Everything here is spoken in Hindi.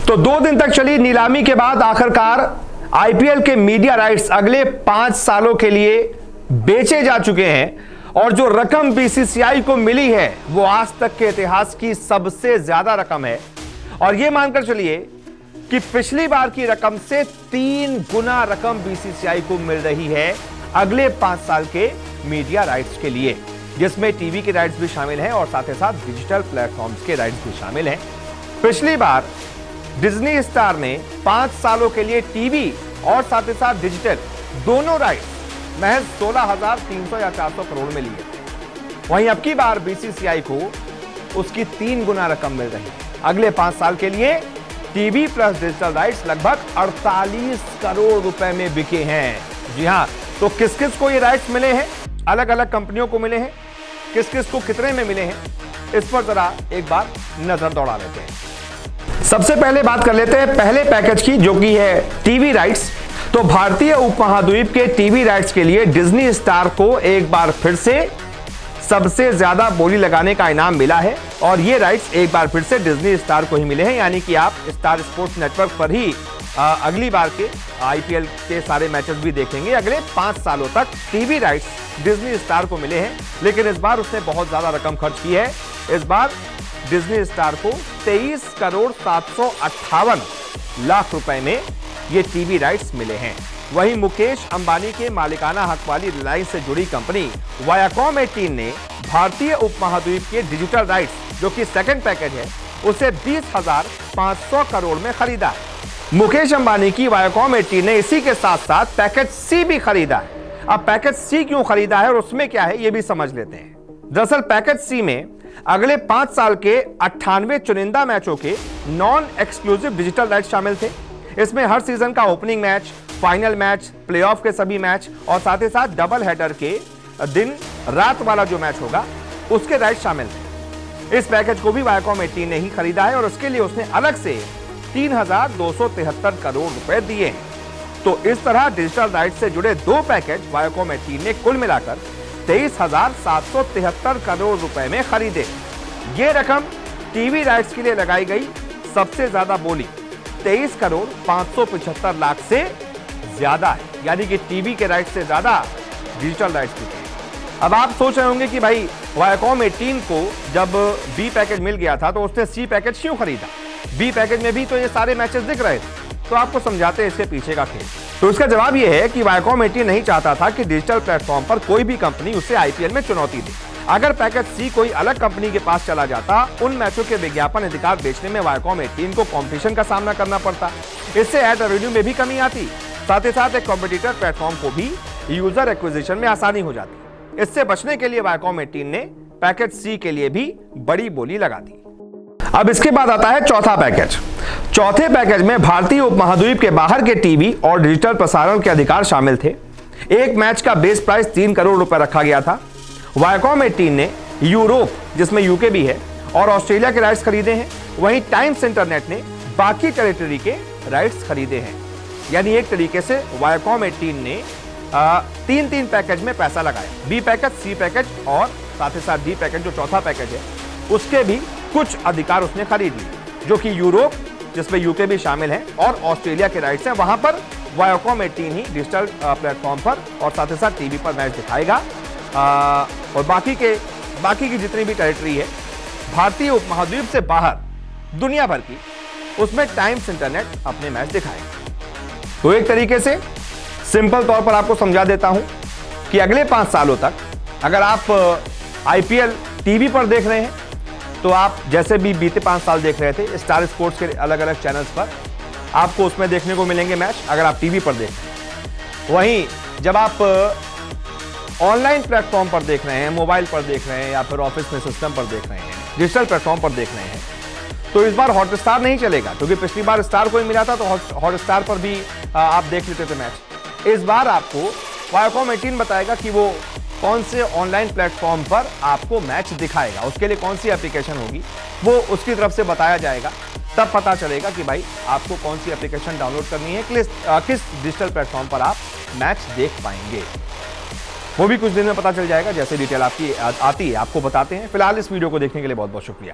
तो 2 दिन तक चली नीलामी के बाद आखिरकार आईपीएल के मीडिया राइट्स अगले 5 सालों के लिए बेचे जा चुके हैं और जो रकम बीसीसीआई को मिली है वो आज तक के इतिहास की सबसे ज्यादा रकम है। और यह मानकर चलिए कि पिछली बार की रकम से 3 गुना रकम बीसीसीआई को मिल रही है अगले 5 साल के मीडिया राइट्स के लिए, जिसमें टीवी के राइट्स भी शामिल हैं और साथ ही साथ डिजिटल प्लेटफॉर्म्स के राइट्स भी शामिल हैं। पिछली बार डिज्नी स्टार ने 5 सालों के लिए टीवी और साथ ही साथ डिजिटल दोनों राइट्स महज 16,300 या 400 करोड़ में लिए थे। वहीं अब की बार बीसीसीआई को उसकी 3 गुना रकम मिल रही है। अगले 5 साल के लिए टीवी प्लस डिजिटल राइट्स लगभग 48 करोड़ रुपए में बिके हैं। जी हां, तो किस किस को ये राइट्स मिले हैं, अलग अलग कंपनियों को मिले हैं, किस किस को कितने में मिले हैं, इस पर जरा एक बार नजर दौड़ा लेते हैं। सबसे पहले बात कर लेते हैं पहले पैकेज की, जो कि है टीवी राइट्स। तो भारतीय उपमहाद्वीप के टीवी राइट्स के लिए डिज्नी स्टार को एक बार फिर से सबसे ज्यादा बोली लगाने का इनाम मिला है और ये राइट्स एक बार फिर से डिज्नी स्टार को ही मिले हैं। यानी कि आप स्टार स्पोर्ट्स नेटवर्क पर ही अगली बार के आईपीएल के सारे मैचेस भी देखेंगे। अगले 5 सालों तक टीवी राइट्स डिज्नी स्टार को मिले हैं, लेकिन इस बार उसने बहुत ज्यादा रकम खर्च की है। इस बार डिज्नी स्टार को 23 करोड़ 758 लाख रुपए में ये टीवी राइट्स मिले हैं। वहीं मुकेश अंबानी के मालिकाना हक वाली रिलायंस से जुड़ी कंपनी वायाकॉम 18 ने भारतीय उपमहाद्वीप के डिजिटल राइट्स, जो कि सेकंड पैकेज है, उसे 20,500 करोड़ में खरीदा है। मुकेश अंबानी की वायाकॉम 18 ने इसी के साथ साथ पैकेज सी भी खरीदा है। अब पैकेज सी क्यों खरीदा है और उसमें क्या है ये भी समझ लेते हैं। दरअसल पैकेज सी में अगले 5 साल के 98 चुनिंदा मैचों के नॉन एक्सक्लूसिव डिजिटल राइट्स शामिल थे। इसमें हर सीजन का opening match, final match, playoff के सभी मैच और साथ ही साथ डबल हेडर के दिन रात वाला जो मैच होगा उसके राइट्स शामिल थे। इस पैकेज को भी वायाकॉम 18 ने ही खरीदा है और उसके लिए उसने अलग से 3,273 करोड़ रुपए दिए हैं। तो इस तरह डिजिटल राइट्स से जुड़े 2 पैकेज वायाकॉम 18 ने कुल मिलाकर 23,773 करोड़ रुपए में खरीदे। ये रकम टीवी राइट्स के लिए लगाई गई सबसे ज्यादा बोली 23 करोड़ 575 लाख से ज्यादा है। यानी कि टीवी के राइट्स से ज्यादा डिजिटल राइट्स बिके हैं। अब आप सोच रहे होंगे कि भाई वायाकॉम 18 को जब बी पैकेज मिल गया था तो उसने सी पैकेज क्यों खरीदा? बी पैकेज में भी तो ये सारे मैचेस दिख रहे थे। तो आपको समझाते हैं इसके पीछे का खेल। तो इसका जवाब यह है कि वायाकॉम 18 नहीं चाहता था कि डिजिटल प्लेटफॉर्म पर कोई भी कंपनी उसे आईपीएल में चुनौती दे। अगर पैकेज सी कोई अलग कंपनी के पास चला जाता, उन मैचों के विज्ञापन अधिकार बेचने में वायाकॉम 18 को कंपटीशन का सामना करना पड़ता। इससे एड रेवेन्यू में भी कमी आती, साथ ही साथ एक कॉम्पिटिटर प्लेटफॉर्म को भी यूजर एक्विजिशन में आसानी हो जाती। इससे बचने के लिए वायाकॉम 18 ने पैकेज सी के लिए भी बड़ी बोली लगा दी। अब इसके बाद आता है चौथा पैकेज। चौथे पैकेज में भारतीय उपमहाद्वीप के बाहर के टीवी और डिजिटल प्रसारण के अधिकार शामिल थे। एक मैच का बेस प्राइस 3 करोड़ रुपए रखा गया था। वायाकॉम 18 ने यूरोप, जिसमें यूके भी है, और ऑस्ट्रेलिया के राइट्स खरीदे हैं। वहीं टाइम्स इंटरनेट ने बाकी टेरिटरी के राइट्स खरीदे हैं। यानी एक तरीके से वायाकॉम 18 ने 3 पैकेज में पैसा लगाया। बी पैकेज, सी पैकेज और साथ ही साथ डी पैकेज जो चौथा पैकेज है उसके भी कुछ अधिकार उसने खरीद लिए, जो कि यूरोप, जिसमें यूके भी शामिल है, और ऑस्ट्रेलिया के राइट्स हैं। वहां पर वायाकॉम 18 ही डिजिटल प्लेटफॉर्म पर और साथ ही साथ टीवी पर मैच दिखाएगा। और बाकी की जितनी भी टेरिटरी है भारतीय उपमहाद्वीप से बाहर दुनिया भर की, उसमें टाइम्स इंटरनेट अपने मैच दिखाएगा। तो एक तरीके से सिंपल तौर पर आपको समझा देता हूं कि अगले 5 सालों तक अगर आप आईपीएल टीवी पर देख रहे हैं तो आप जैसे भी बीते 5 साल देख रहे थे स्टार स्पोर्ट्स के अलग अलग चैनल्स पर, आपको उसमें देखने को मिलेंगे मैच अगर आप टीवी पर देख रहे हैं। वहीं जब आप ऑनलाइन प्लेटफॉर्म पर देख रहे हैं, मोबाइल पर देख रहे हैं या फिर ऑफिस में सिस्टम पर देख रहे हैं, डिजिटल प्लेटफॉर्म पर देख रहे हैं, तो इस बार हॉटस्टार नहीं चलेगा, क्योंकि पिछली बार स्टार को ही मिला था तो हॉटस्टार पर भी आप देख लेते थे मैच। इस बार आपको वायाकॉम 18 बताएगा कि वो कौन से ऑनलाइन प्लेटफॉर्म पर आपको मैच दिखाएगा, उसके लिए कौन सी एप्लीकेशन होगी वो उसकी तरफ से बताया जाएगा। तब पता चलेगा कि भाई आपको कौन सी एप्लीकेशन डाउनलोड करनी है, किस डिजिटल प्लेटफॉर्म पर आप मैच देख पाएंगे। वो भी कुछ दिन में पता चल जाएगा। जैसे डिटेल आपकी आती है आपको बताते हैं। फिलहाल इस वीडियो को देखने के लिए बहुत बहुत शुक्रिया।